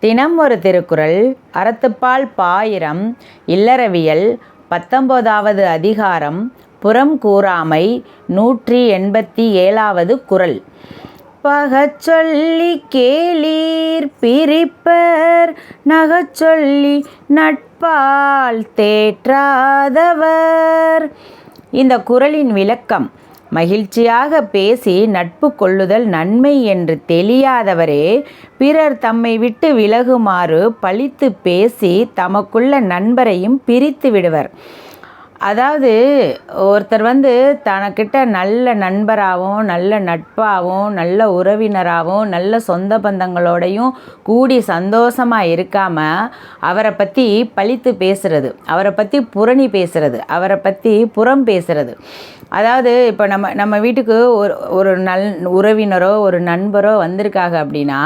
தினம் ஒரு திருக்குறள். அறத்துப்பால் பாயிரம். இல்லறவியல். 19வது அதிகாரம். புறம் கூறாமை. 187வது குறள். பகச்சொல்லி கேளீர் பிரிப்பர் நகச்சொல்லி நட்பால் தேற்றாதவர். இந்த குறளின் விளக்கம்: மகிழ்ச்சியாக பேசி நட்பு கொள்ளுதல் நன்மை என்று தெரியாதவரே பிறர் தம்மை விட்டு விலகுமாறு பழித்து பேசி தமக்குள்ள நண்பரையும் பிரித்து விடுவர். அதாவது ஒருத்தர் தனக்கிட்ட நல்ல நண்பராகவும் நல்ல நட்பாகவும் நல்ல உறவினராகவும் நல்ல சொந்த பந்தங்களோடையும் கூடி சந்தோஷமாக இருக்காமல் அவரை பற்றி பழித்து பேசுகிறது, அவரை பற்றி புரணி பேசுகிறது, அவரை பற்றி புறம் பேசுகிறது. அதாவது இப்போ நம்ம வீட்டுக்கு ஒரு உறவினரோ ஒரு நண்பரோ வந்திருக்காங்க அப்படின்னா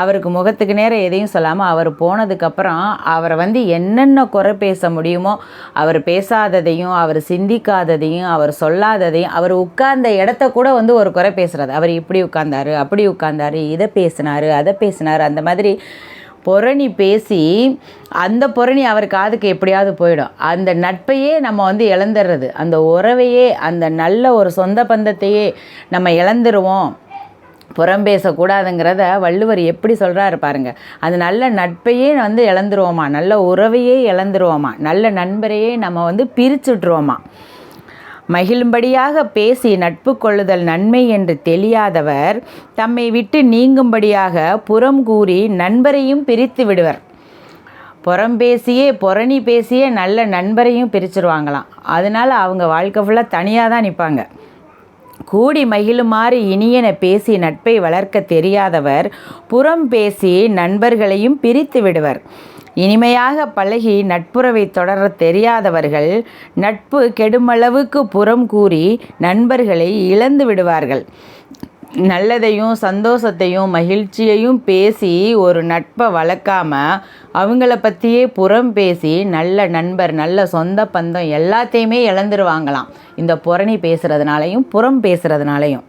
அவருக்கு முகத்துக்கு நேரம் எதையும் சொல்லாமல் அவர் போனதுக்கப்புறம் அவரை என்னென்ன குறை பேச முடியுமோ அவர் பேசாததையும் அவர் சிந்திக்காததையும் அவர் சொல்லாததையும் அவர் உட்கார்ந்த இடத்த கூட ஒரு குறை பேசுகிறது. அவர் இப்படி உட்கார்ந்தாரு, அப்படி உட்கார்ந்தாரு, இதை பேசினார், அதை பேசினார், அந்த மாதிரி புரணி பேசி அந்த புரணி அவர் காதுக்கு எப்படியாவது போயிடும். அந்த நட்பையே நம்ம இழந்துடுறது, அந்த உறவையே, அந்த நல்ல ஒரு சொந்த பந்தத்தையே நம்ம இழந்துருவோம். புறம் பேசக்கூடாதுங்கிறத வள்ளுவர் எப்படி சொல்கிறாரு பாருங்க. அது நல்ல நட்பையே இழந்துருவோமா, நல்ல உறவையே இழந்துருவோமா, நல்ல நண்பரையே நம்ம பிரிச்சுட்ருவோமா. மகிழும்படியாக பேசி நட்பு கொள்ளுதல் நன்மை என்று தெரியாதவர் தம்மை விட்டு நீங்கும்படியாக புறம் கூறி நண்பரையும் பிரித்து விடுவர். புறம் பேசியே புரணி பேசியே நல்ல நண்பரையும் பிரிச்சுருவாங்களாம். அதனால் அவங்க வாழ்க்கை ஃபுல்லாக தனியாக தான் நிற்பாங்க. கூடி மகிழுமாறு இனியன பேசி நட்பை வளர்க்க தெரியாதவர் புறம் பேசி நண்பர்களையும் பிரித்து விடுவர். இனிமையாக பழகி நட்புறவை தொடர தெரியாதவர்கள் நட்பு கெடுமளவுக்கு புறம் கூறி நண்பர்களை இழந்து விடுவார்கள். நல்லதையும் சந்தோஷத்தையும் மகிழ்ச்சியையும் பேசி ஒரு நட்பை வளர்க்காம அவங்கள பற்றியே புறம் பேசி நல்ல நண்பர், நல்ல சொந்த பந்தம் எல்லாத்தையுமே இழந்துருவாங்களாம். இந்த புரணி பேசுகிறதுனாலையும் புறம் பேசுகிறதுனாலையும்.